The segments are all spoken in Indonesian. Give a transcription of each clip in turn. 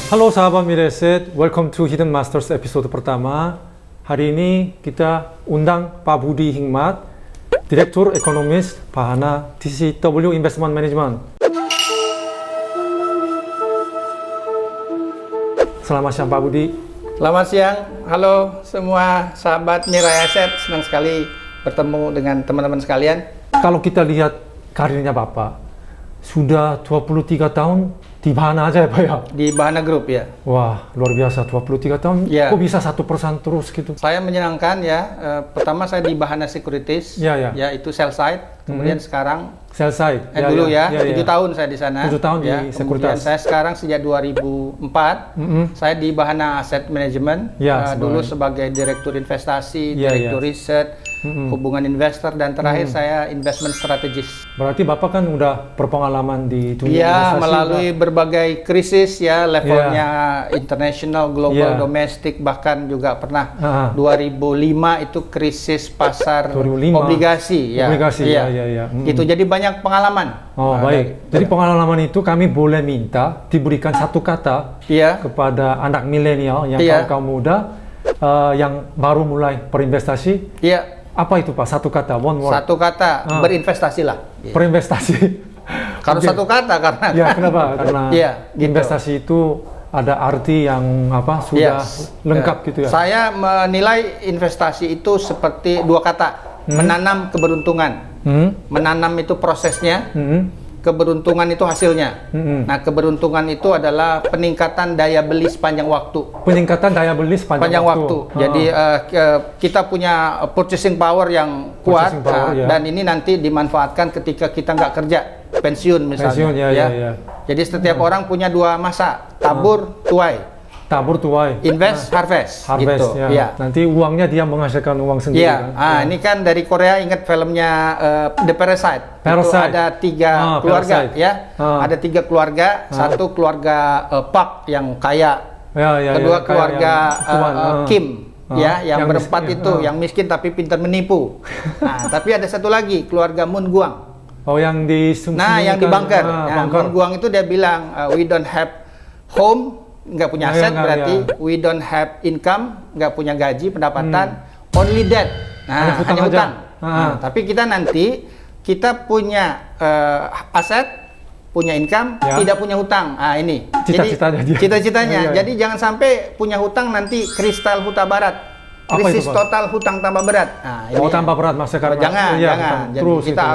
Halo sahabat Mireset, welcome to Hidden Masters episode pertama. Hari ini kita undang Pak Budi Hikmat, Direktur Ekonomis Bahana TCW Investment Management. Selamat siang Pak Budi. Selamat siang, halo semua sahabat Mirai Asset, senang sekali bertemu dengan teman-teman sekalian. Kalau kita lihat karirnya Bapak, sudah 23 tahun di Bahana aja ya Pak ya? Di Bahana Group ya. Wah, luar biasa, 23 tahun, Ya. kok bisa 1% terus gitu? Saya menyenangkan ya, pertama saya di Bahana Securities, Ya. ya itu sell side, kemudian sekarang Sell side. dulu ya, 7 tahun saya di sana. 7 tahun ya. di Kemudian Sekuritas. saya sekarang sejak 2004, saya di Bahana Asset Management, Ya, dulu sebagai Direktur Investasi, Ya, Direktur Riset, Hubungan Investor, dan terakhir saya Investment Strategist. Berarti Bapak kan udah berpengalaman di dunia Ya, investasi. melalui berbagai krisis ya, levelnya internasional, global, Ya. domestik, bahkan juga pernah Ah. 2005 itu krisis pasar 2005. obligasi ya. Obligasi, Iya. ya. Gitu, jadi banyak pengalaman. Oh, Nah, baik. Jadi pengalaman itu kami boleh minta diberikan satu kata Iya. kepada anak milenial yang Iya. kaum muda yang baru mulai berinvestasi. Iya, Apa itu Pak? Satu kata, one word. satu kata, berinvestasilah. Berinvestasi. Kalau Oke. satu kata karena Ya, kenapa? Karena Iya, gitu. investasi itu ada arti yang apa? Sudah Yes. lengkap gitu ya. Saya menilai investasi itu seperti dua kata, menanam keberuntungan. Menanam itu prosesnya, keberuntungan itu hasilnya. Nah, keberuntungan itu adalah peningkatan daya beli sepanjang waktu. Peningkatan daya beli sepanjang waktu. Jadi kita punya purchasing power yang kuat, Purchasing power, ya. dan ini nanti dimanfaatkan ketika kita nggak kerja, pensiun misalnya. Pensiun, ya. Jadi setiap orang punya dua masa, tabur, tuai. Tabur tuai. Invest, harvest, Harvest gitu. ya. Ya. Nanti uangnya dia menghasilkan uang sendiri. Iya, kan? ini kan dari Korea, ingat filmnya The Parasite. Itu Parasite. ada tiga keluarga, Parasite. ya. Ada tiga keluarga, satu keluarga Park yang kaya, Ya, kedua kayak keluarga yang tuan, Kim, ya, yang yang berempat miskin, itu, yang miskin tapi pintar menipu. Nah, tapi ada satu lagi, keluarga Moon Guang. Oh, yang di Nah, yang di bunker. Nah, Moon Guang itu dia bilang, we don't have home, nggak punya aset, berarti we don't have income, nggak punya gaji, pendapatan, only debt. Nah, Hanya hutang hanya aja. hutang. Nah, tapi kita nanti, kita punya aset, punya income, Ya. tidak punya hutang. Ah, ini. Cita-citanya dia. Jadi, cita-citanya. Iya. Jadi jangan sampai punya hutang nanti kristal huta barat. Apa Krisis itu, Pak? total hutang tambah berat. Nah, Oh, tambah berat Mas karena jangan, iya, jangan. hutang. Jadi Terus kita itu.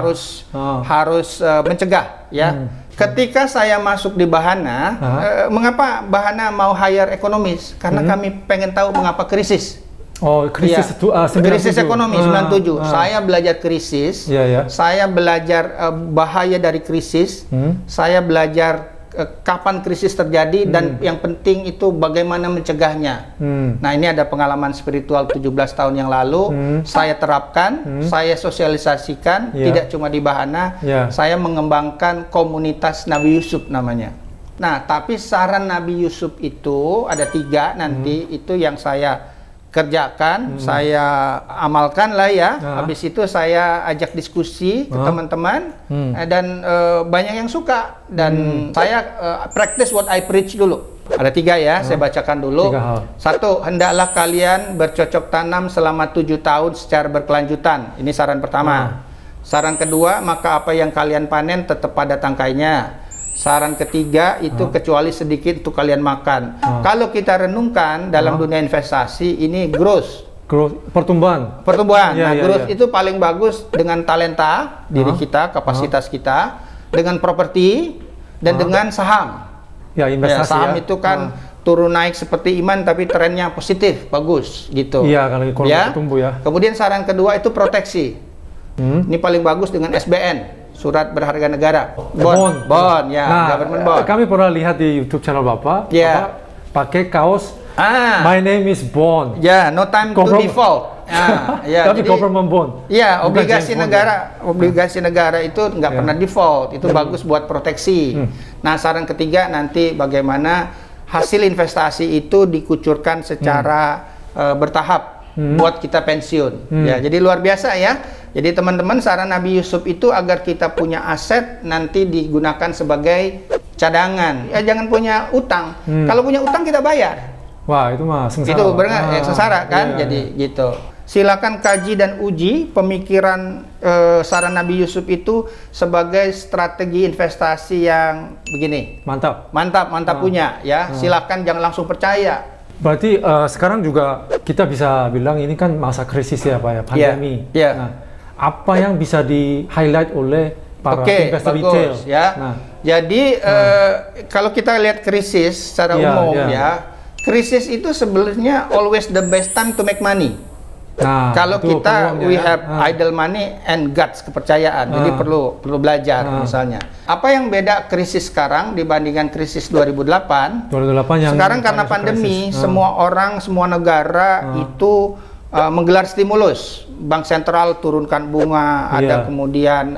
harus mencegah ya. Ketika saya masuk di Bahana, mengapa Bahana mau hire ekonomis? Karena kami pengen tahu mengapa krisis. Oh, krisis Iya. itu 97. Krisis ekonomi 97. Saya belajar krisis. Iya, ya. Saya belajar bahaya dari krisis. Saya belajar kapan krisis terjadi dan yang penting itu bagaimana mencegahnya. Nah, ini ada pengalaman spiritual 17 tahun yang lalu. Saya terapkan, saya sosialisasikan, Iya. tidak cuma di Bahana. Iya. Saya mengembangkan komunitas Nabi Yusuf namanya. Nah, tapi saran Nabi Yusuf itu ada 3 nanti, itu yang saya kerjakan, saya amalkan lah ya. Habis itu saya ajak diskusi ke teman-teman, dan banyak yang suka, dan saya practice what I preach dulu. Ada 3 ya, saya bacakan dulu. 3 hal. 1, hendaklah kalian bercocok tanam selama 7 tahun secara berkelanjutan. Ini saran pertama. Saran kedua, maka apa yang kalian panen tetap pada tangkainya. Saran ketiga itu kecuali sedikit untuk kalian makan. Kalau kita renungkan dalam dunia investasi, ini growth, Pertumbuhan. Nah, Iya, growth iya. itu paling bagus dengan talenta diri kita, kapasitas kita, dengan properti, dan dengan saham. Ya, investasi Saham ya. itu kan turun naik seperti iman, tapi trennya positif, bagus gitu. Iya, kalau bertumbuh ya. Kemudian saran kedua itu proteksi. Ini paling bagus dengan SBN. Surat berharga negara, bond, ya, Nah, government bond. kami pernah lihat di YouTube channel Bapak, Ya. Bapak pakai kaos My name is Bond. Ya, no time to default. Ya, Tapi jadi, government bond. Ya, Bukan obligasi James Bond, negara, obligasi negara itu nggak pernah default. Itu bagus buat proteksi. Nah, saran ketiga nanti bagaimana hasil investasi itu dikucurkan secara bertahap buat kita pensiun. Ya, jadi luar biasa ya. Jadi teman-teman, saran Nabi Yusuf itu agar kita punya aset nanti digunakan sebagai cadangan. Ya jangan punya utang. Kalau punya utang kita bayar. Wah, itu mah sengsara. Itu benar sengsara kan? Iya, Jadi iya. gitu. Silakan kaji dan uji pemikiran saran Nabi Yusuf itu sebagai strategi investasi yang begini. Mantap. Mantap punya ya. Silakan jangan langsung percaya. Berarti sekarang juga kita bisa bilang ini kan masa krisis ya Pak ya, pandemi. Iya. Nah, apa yang bisa di-highlight oleh para investor retail? Ya. Nah, jadi kalau kita lihat krisis secara Iya, umum iya. ya, krisis itu sebenarnya always the best time to make money. nah Kalau itu kita peluangnya we ya. have idle money and guts, kepercayaan. Jadi perlu belajar misalnya. Apa yang beda krisis sekarang dibandingkan krisis 2008? 2008 yang Sekarang karena financial pandemi, crisis. semua orang, semua negara itu menggelar stimulus. Bank sentral turunkan bunga, ada Iya. kemudian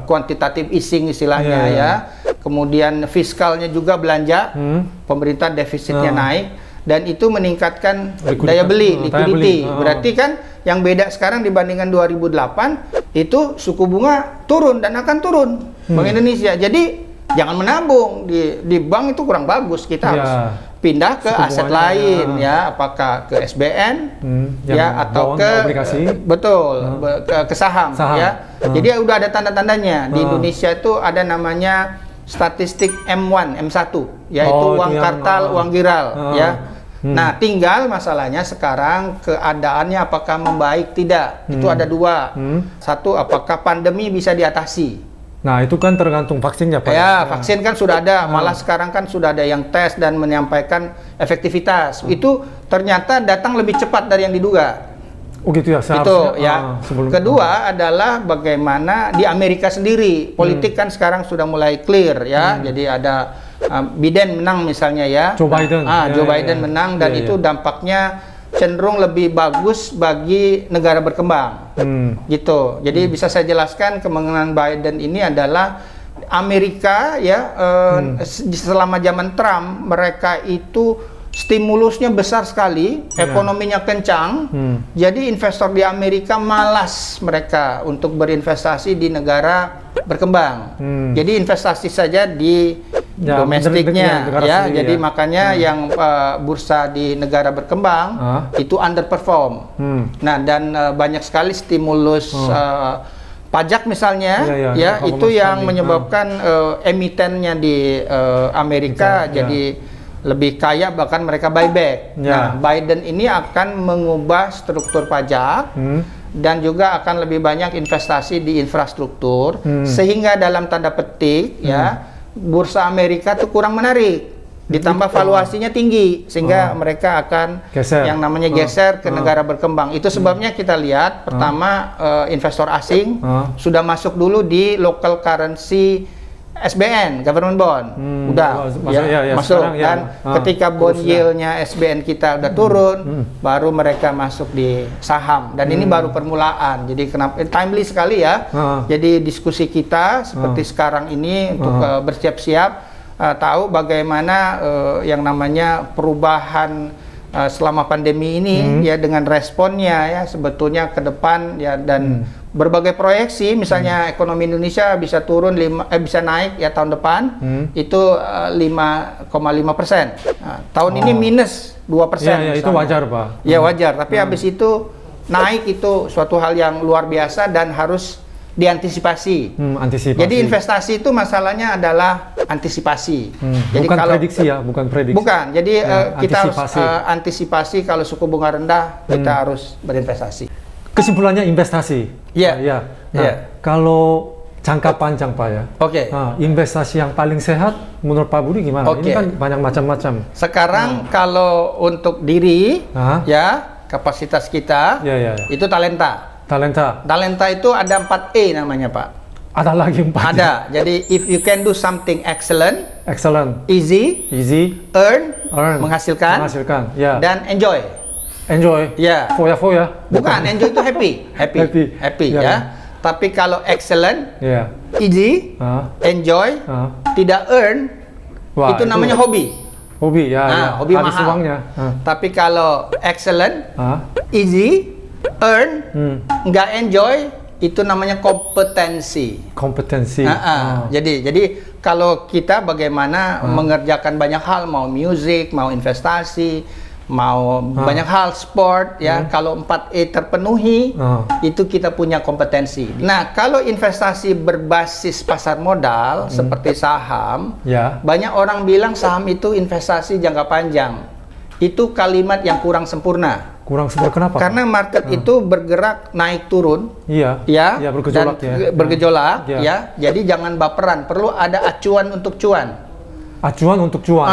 quantitative easing istilahnya Iya, iya. ya. Kemudian fiskalnya juga belanja, pemerintah defisitnya naik. Dan itu meningkatkan Likuiditas. daya beli, Daya liquidity. beli. Berarti kan yang beda sekarang dibandingkan 2008 itu suku bunga turun dan akan turun Bank Indonesia. Jadi jangan menabung di bank itu kurang bagus. Kita harus pindah ke Suku aset bunganya, lain ya, apakah ke SBN yang ya atau bond, ke obligasi. betul ke saham, Saham. ya. Jadi udah ada tanda-tandanya. Di Indonesia itu ada namanya statistik M1, M1 yaitu Oh, uang itu yang, kartal, uang giral ya. Nah, tinggal masalahnya sekarang keadaannya apakah membaik tidak. Itu ada dua. Satu, apakah pandemi bisa diatasi? Nah, itu kan tergantung vaksinnya Pak. Ya, vaksin kan sudah ada. Malah sekarang kan sudah ada yang tes dan menyampaikan efektivitas. Itu ternyata datang lebih cepat dari yang diduga. Oh gitu ya, Itu seharusnya, ya. sebelum Kedua adalah bagaimana di Amerika sendiri. Politik kan sekarang sudah mulai clear ya. Jadi ada Biden menang misalnya ya. Joe Biden. Joe Biden menang dan itu dampaknya cenderung lebih bagus bagi negara berkembang. Gitu. Jadi bisa saya jelaskan kemenangan Biden ini adalah Amerika ya selama zaman Trump mereka itu stimulusnya besar sekali, ekonominya kencang. Jadi investor di Amerika malas mereka untuk berinvestasi di negara berkembang. Jadi investasi saja di domestiknya ya. Jadi makanya yang bursa di negara berkembang itu underperform. Nah, dan banyak sekali stimulus pajak misalnya itu yang menyebabkan emitennya di Amerika jadi lebih kaya, bahkan mereka buyback. Nah, Biden ini akan mengubah struktur pajak dan juga akan lebih banyak investasi di infrastruktur sehingga dalam tanda petik ya bursa Amerika itu kurang menarik. Ditambah valuasinya tinggi sehingga mereka akan yang namanya geser ke negara berkembang. Itu sebabnya kita lihat pertama investor asing sudah masuk dulu di local currency SBN, government bond, udah masuk dan ketika bond yield-nya SBN kita udah turun, baru mereka masuk di saham dan ini baru permulaan. Jadi kenapa timely sekali ya. Jadi diskusi kita seperti sekarang ini untuk bersiap-siap tahu bagaimana yang namanya perubahan selama pandemi ini ya dengan responnya ya sebetulnya ke depan ya dan berbagai proyeksi misalnya ekonomi Indonesia bisa turun bisa naik ya tahun depan itu 5,5%. Nah, tahun ini minus 2%. Ya, itu wajar Pak. Ya wajar, tapi habis itu naik itu suatu hal yang luar biasa dan harus diantisipasi. Antisipasi. Jadi investasi itu masalahnya adalah antisipasi. Jadi bukan kalau prediksi ya, bukan prediksi. Bukan. Jadi kita harus antisipasi. antisipasi kalau suku bunga rendah kita harus berinvestasi. Kesimpulannya investasi. Iya. Nah, kalau jangka panjang Pak ya. Oke. Nah, investasi yang paling sehat menurut Pak Budi gimana? Oke. Ini kan banyak macam-macam. Sekarang kalau untuk diri ya kapasitas kita itu talenta. Talenta itu ada 4E namanya Pak. Ada lagi 4. Ada. Jadi if you can do something excellent, easy, earn, menghasilkan, ya. dan enjoy. Ya. Foya-foya. Bukan, enjoy itu happy ya. Tapi kalau excellent, easy, enjoy, tidak earn, itu namanya hobi. Hobi ya. Hobi habis mahal. uangnya. Tapi kalau excellent, easy, earn, nggak enjoy, itu namanya kompetensi. Kompetensi. Jadi kalau kita bagaimana mengerjakan banyak hal, mau music, mau investasi, mau banyak hal, sport, ya, kalau 4E terpenuhi, itu kita punya kompetensi. Nah, kalau investasi berbasis pasar modal seperti saham, banyak orang bilang saham itu investasi jangka panjang. Itu kalimat yang kurang sempurna. Kurang sempurna kenapa? Karena market itu bergerak naik turun, ya, bergejolak, bergejolak, ya. Jadi jangan baperan. Perlu ada acuan untuk cuan. Acuan untuk cuan.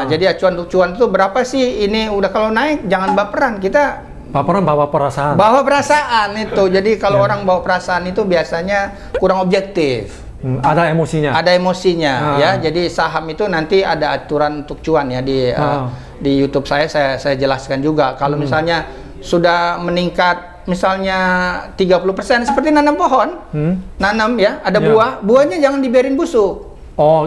Jadi acuan untuk cuan itu berapa sih? Ini udah kalau naik jangan baperan. Kita baperan bawa perasaan. Bawa perasaan itu. Jadi kalau orang bawa perasaan itu biasanya kurang objektif. Ada emosinya. Ada emosinya, ya. Jadi saham itu nanti ada aturan untuk cuan ya di YouTube saya jelaskan juga. Kalau misalnya sudah meningkat misalnya 30% seperti nanam pohon. Nanam ya, ada buahnya jangan dibiarin busuk.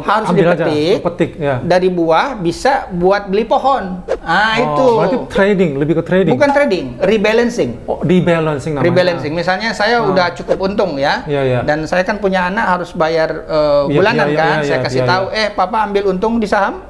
Harus dipetik ya. Dari buah bisa buat beli pohon. Itu. Berarti trading, lebih ke trading. Bukan trading, rebalancing. Rebalancing namanya. Rebalancing. Misalnya saya udah cukup untung ya. Dan saya kan punya anak harus bayar bulanan kan. Saya kasih tahu, papa ambil untung di saham.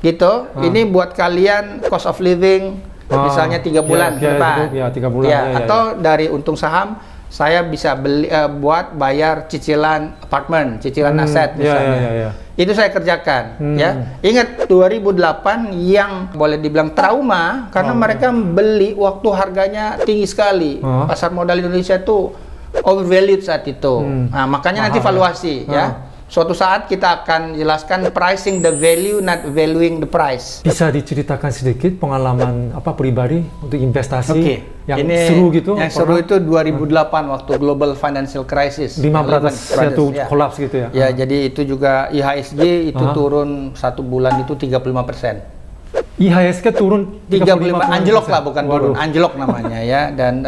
Gitu. Ini buat kalian cost of living misalnya 3 bulan ke depan. 3 bulan. Atau dari untung saham saya bisa beli buat bayar cicilan apartemen, cicilan aset misalnya. Itu saya kerjakan, ya. Ingat 2008 yang boleh dibilang trauma karena mereka beli waktu harganya tinggi sekali. Pasar modal Indonesia itu overvalued saat itu. Nah, makanya nanti valuasi, ya. Suatu saat kita akan jelaskan pricing the value, not valuing the price. Bisa diceritakan sedikit pengalaman pribadi untuk investasi yang seru gitu? Yang seru itu 2008 waktu global financial crisis. Lehman Brothers itu collapse gitu ya? Ya, jadi itu juga IHSG itu turun 1 bulan itu 35%. IHSG turun 35%, anjlok lah, bukan turun, anjlok namanya ya. Dan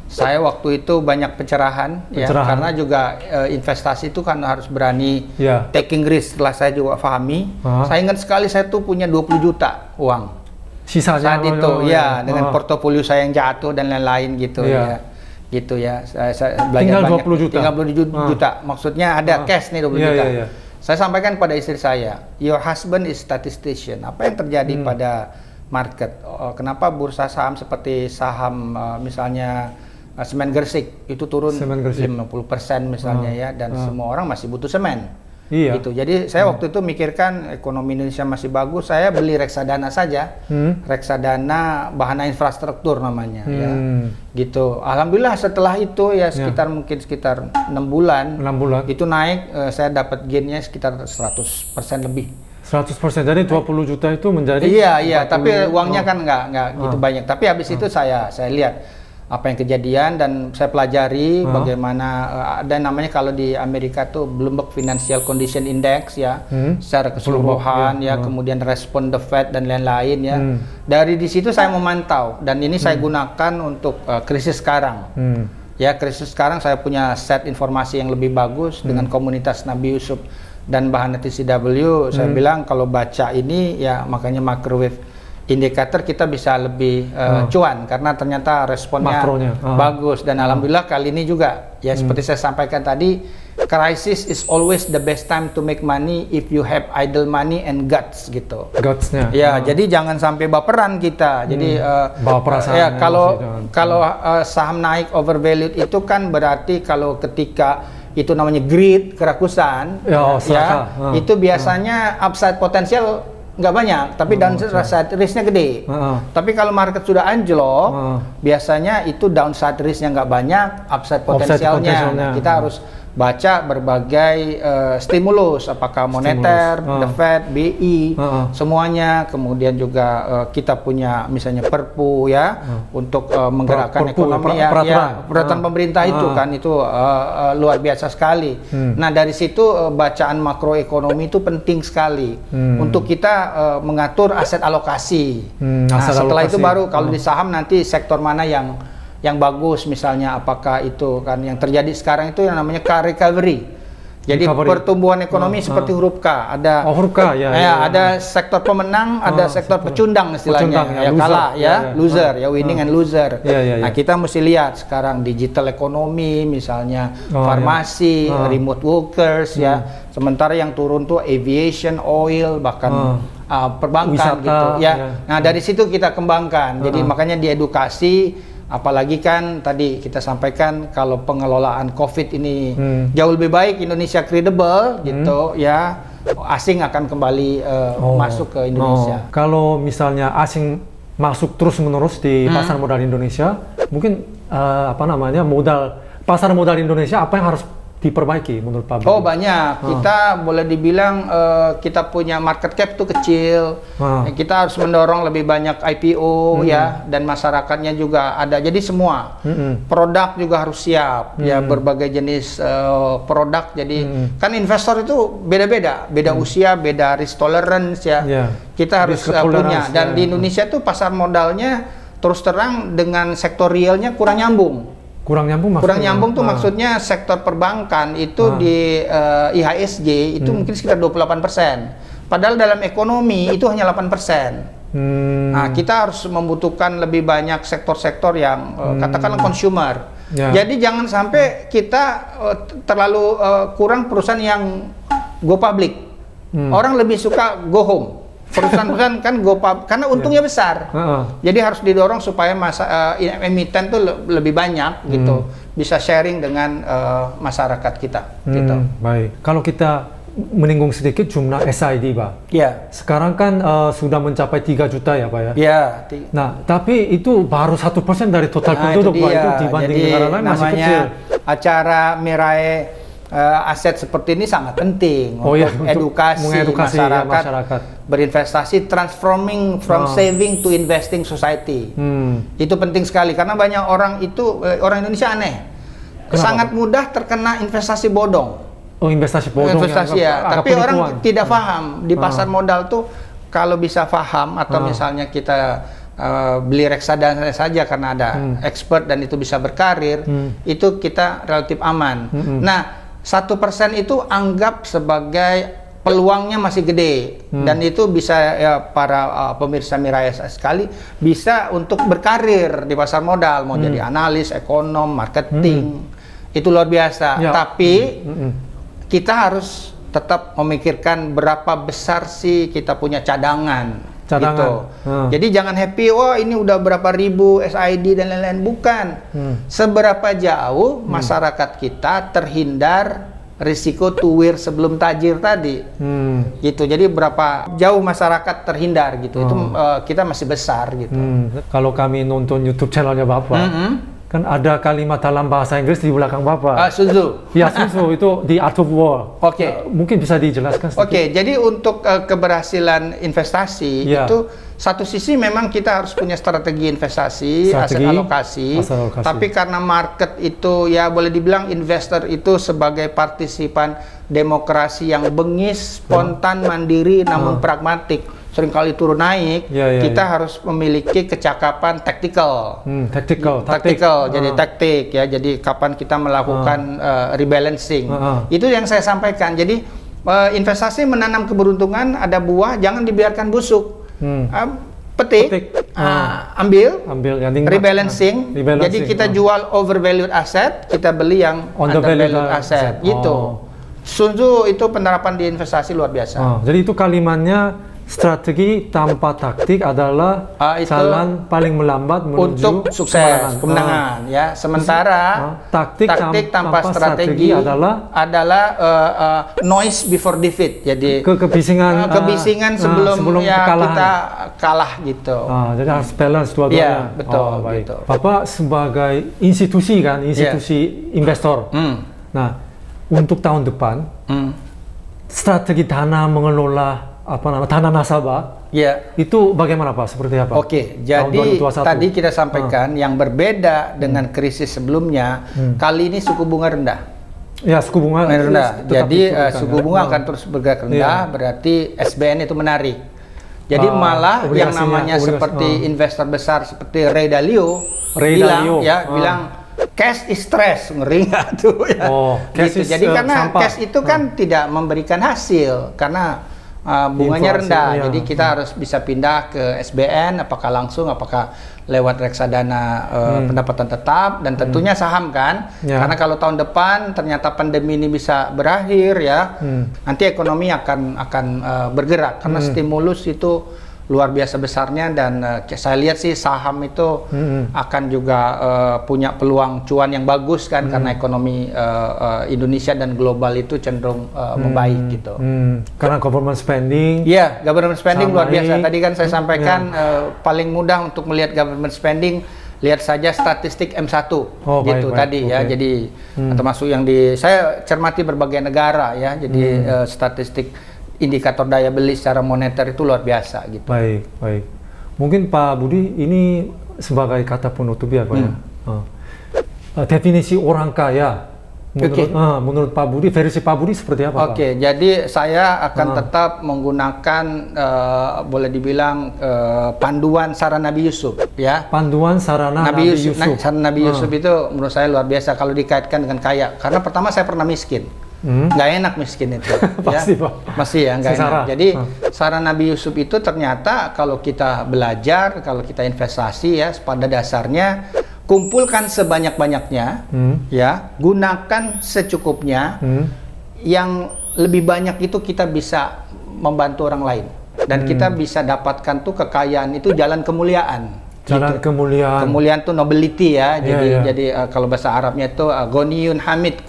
saya waktu itu banyak pencerahan. Ya, karena juga investasi itu kan harus berani taking risk. Setelah saya juga pahami, saya ingat sekali saya tuh punya 20 juta uang sisanya saat itu, dengan portofolio saya yang jatuh dan lain-lain gitu, gitu ya. Saya belajar tinggal banyak. 20 juta. Tinggal 20 juta. Maksudnya ada cash nih 20 juta. Saya sampaikan pada istri saya, your husband is statistician. Apa yang terjadi pada market? Kenapa bursa saham seperti saham misalnya semen Gersik itu turun 50% misalnya ya, dan semua orang masih butuh semen. Gitu. Jadi saya waktu itu mikirkan ekonomi Indonesia masih bagus, saya beli reksadana saja. Reksadana Bahana Infrastruktur namanya ya. Gitu. Alhamdulillah setelah itu ya sekitar 6 bulan itu naik, saya dapat gainnya sekitar 100% lebih. 100%, jadi 20 juta itu menjadi tapi uangnya kan nggak gitu banyak. Tapi habis itu saya lihat apa yang kejadian dan saya pelajari bagaimana ada namanya kalau di Amerika tuh Bloomberg Financial Condition Index ya, secara keseluruhan kemudian respon the Fed dan lain-lain ya. Dari di situ saya memantau dan ini saya gunakan untuk krisis sekarang. Ya, krisis sekarang saya punya set informasi yang lebih bagus dengan komunitas Nabi Yusuf dan Bahana TCW. Saya bilang kalau baca ini ya makanya microwave indikator kita bisa lebih cuan karena ternyata responnya bagus dan alhamdulillah kali ini juga ya seperti saya sampaikan tadi, crisis is always the best time to make money if you have idle money and guts gitu. Gutsnya. Ya, jadi jangan sampai baperan kita. Jadi bawa perasaan. Ya, kalau saham naik overvalued itu kan berarti kalau ketika itu namanya greed, kerakusan, itu biasanya upside potensial nggak banyak, tapi downside risknya gede. Tapi kalau market sudah anjlok, biasanya itu downside risknya nggak banyak, upside potensialnya. Nah, kita harus baca berbagai stimulus, apakah moneter, the Fed, BI, semuanya. Kemudian juga kita punya misalnya Perpu ya, untuk menggerakkan ekonomi peraturan pemerintah itu kan itu luar biasa sekali. Nah dari situ bacaan makroekonomi itu penting sekali untuk kita mengatur aset alokasi. Nah setelah itu baru kalau di saham nanti sektor mana yang bagus, misalnya apakah itu kan yang terjadi sekarang itu yang namanya car recovery. Jadi recovery. pertumbuhan ekonomi seperti huruf K, ada huruf K, ya. ada sektor pemenang, ada sektor pecundang istilahnya, Pecundang, ya, ya loser. kalah ya, Ya. loser, winning and loser. Ya. Nah, kita mesti lihat sekarang digital ekonomi, misalnya farmasi, ya. remote workers ya. Sementara yang turun tuh aviation, oil, bahkan perbankan Wisata, gitu ya. Nah, dari situ kita kembangkan. Jadi makanya diedukasi. Apalagi kan tadi kita sampaikan kalau pengelolaan COVID ini jauh lebih baik, Indonesia kredibel gitu ya, asing akan kembali masuk ke Indonesia. Kalau misalnya asing masuk terus-menerus di pasar modal Indonesia, mungkin pasar modal Indonesia apa yang harus diperbaiki menurut Pak Budi? Oh banyak, kita boleh dibilang kita punya market cap tuh kecil, kita harus mendorong lebih banyak IPO ya, dan masyarakatnya juga ada, jadi semua produk juga harus siap ya, berbagai jenis produk, jadi kan investor itu beda-beda, beda usia, beda risk tolerance ya, kita harus punya, dan di Indonesia tuh pasar modalnya terus terang dengan sektor realnya kurang nyambung. Kurang nyambung maksudnya? Kurang nyambung tuh maksudnya sektor perbankan itu di IHSG itu mungkin sekitar 28%. Padahal dalam ekonomi itu hanya 8%. Nah, kita harus membutuhkan lebih banyak sektor-sektor yang katakanlah consumer. Jadi jangan sampai kita terlalu kurang perusahaan yang go public. Orang lebih suka go home. Perusahaan-perusahaan kan karena untungnya besar. Jadi harus didorong supaya emiten tuh lebih banyak gitu, bisa sharing dengan masyarakat kita gitu. Baik. Kalau kita menyinggung sedikit jumlah SID, Pak. Ya. Sekarang kan sudah mencapai 3 juta ya, Pak ya? Ya. Nah, tapi itu baru 1% dari total penduduk, Pak. Itu dibanding negara lain masih kecil. Acara Mirai aset seperti ini sangat penting untuk edukasi masyarakat berinvestasi, transforming from saving to investing society. Itu penting sekali karena banyak orang itu orang Indonesia aneh. Kenapa? Sangat mudah terkena investasi bodong. Oh, investasi bodong. Investasi ya, tapi orang tidak paham di pasar modal tuh kalau bisa paham atau misalnya kita beli reksadana saja karena ada expert dan itu bisa berkarir, itu kita relatif aman. Nah, 1% itu anggap sebagai peluangnya masih gede dan itu bisa ya para pemirsa Mirai sekali bisa untuk berkarir di pasar modal, mau jadi analis, ekonom, marketing, itu luar biasa. Tapi kita harus tetap memikirkan berapa besar sih kita punya cadangan. Gitu. Jadi jangan happy, ini udah berapa ribu SID dan lain-lain, bukan. Seberapa jauh masyarakat kita terhindar risiko tuwir sebelum tajir tadi, gitu. Jadi berapa jauh masyarakat terhindar gitu, itu kita masih besar gitu. Kalau kami nonton YouTube channelnya Bapak, kan ada kalimat dalam bahasa Inggris di belakang Bapak. Sun Tzu. Ya, Sun Tzu itu The Art of War. Mungkin bisa dijelaskan sedikit. Jadi untuk keberhasilan investasi itu satu sisi memang kita harus punya strategi investasi, aset alokasi. Tapi karena market itu ya boleh dibilang investor itu sebagai partisipan demokrasi yang bengis, spontan, mandiri, namun pragmatik. Seringkali turun naik, kita harus memiliki kecakapan taktikal. Taktikal, jadi taktik ya. Jadi kapan kita melakukan rebalancing. Itu yang saya sampaikan. Jadi investasi menanam keberuntungan, ada buah, jangan dibiarkan busuk. Petik, ambil rebalancing. Jadi kita jual overvalued asset, kita beli yang undervalued asset. Gitu. Sun Tzu itu penerapan di investasi luar biasa. Jadi itu kalimatnya, strategi tanpa taktik adalah jalan paling melambat menuju untuk sukses, kemenangan ya. Sementara taktik tanpa strategi adalah noise before defeat. Jadi kebisingan sebelum ya kita kalah gitu. Jadi harus balance dua-duanya. Betul. Gitu. Bapak sebagai institusi kan, institusi investor. Nah, untuk tahun depan strategi dana mengelola dana nasabah, itu bagaimana Pak? Seperti apa? Jadi tadi kita sampaikan yang berbeda dengan krisis sebelumnya, kali ini suku bunga rendah. Ya, suku bunga rendah. Jadi suku bunga akan terus bergerak rendah, berarti SBN itu menarik. Jadi malah yang namanya seperti investor besar seperti Ray Dalio bilang cash is stress, ngeri nggak tuh ya? Oh, cash gitu. is, Jadi karena sampah. cash itu kan tidak memberikan hasil karena bunganya Inflasinya. rendah. Jadi kita harus bisa pindah ke SBN, apakah langsung, apakah lewat reksadana pendapatan tetap, dan tentunya saham kan. Ya. Karena kalau tahun depan ternyata pandemi ini bisa berakhir ya, nanti ekonomi akan bergerak karena stimulus itu luar biasa besarnya, dan saya lihat sih saham itu akan juga punya peluang cuan yang bagus kan, karena ekonomi Indonesia dan global itu cenderung membaik gitu. Karena government spending. Iya, government spending Sama luar biasa. ini. Tadi kan saya sampaikan paling mudah untuk melihat government spending, lihat saja statistik M1 Oh, gitu baik, tadi ya. oke. Jadi termasuk yang saya cermati berbagai negara ya. Jadi statistik indikator daya beli secara moneter itu luar biasa gitu. Baik, baik. Mungkin Pak Budi ini sebagai kata penutup ya Pak ya. Definisi orang kaya. Menurut Pak Budi, versi Pak Budi seperti apa Pak? Oke, jadi saya akan tetap menggunakan boleh dibilang panduan saran Nabi Yusuf ya. Panduan sarana Nabi Yusuf. Saran Nabi Yusuf itu menurut saya luar biasa kalau dikaitkan dengan kaya. Karena pertama saya pernah miskin. Nggak enak miskin itu. Pasti, ya. Pak. Masih ya, nggak enak. Sesara. Jadi saran Nabi Yusuf itu ternyata kalau kita belajar, kalau kita investasi ya, pada dasarnya kumpulkan sebanyak-banyaknya, ya, gunakan secukupnya. Yang lebih banyak itu kita bisa membantu orang lain, dan kita bisa dapatkan tuh kekayaan itu jalan kemuliaan. Jalan kemuliaan. Kemuliaan tuh nobility ya. Jadi Iya. jadi kalau bahasa Arabnya itu Ghaniyun Hamid,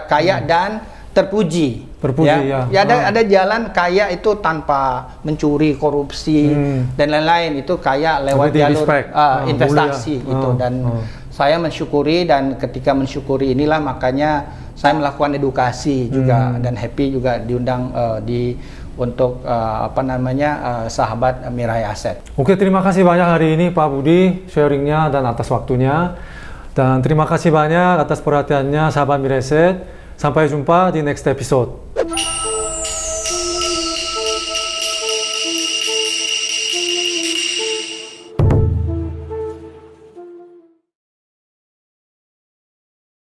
kaya dan terpuji. Terpuji, ya. Ada jalan kaya itu tanpa mencuri, korupsi dan lain-lain. Itu kaya lewat Seperti jalur respect, investasi mulia. gitu. Dan saya mensyukuri, dan ketika mensyukuri inilah makanya saya melakukan edukasi juga, dan happy juga diundang untuk sahabat Mirai Aset. Oke, terima kasih banyak hari ini Pak Budi sharingnya dan atas waktunya. Dan terima kasih banyak atas perhatiannya sahabat Mirai Aset. Sampai jumpa di next episode.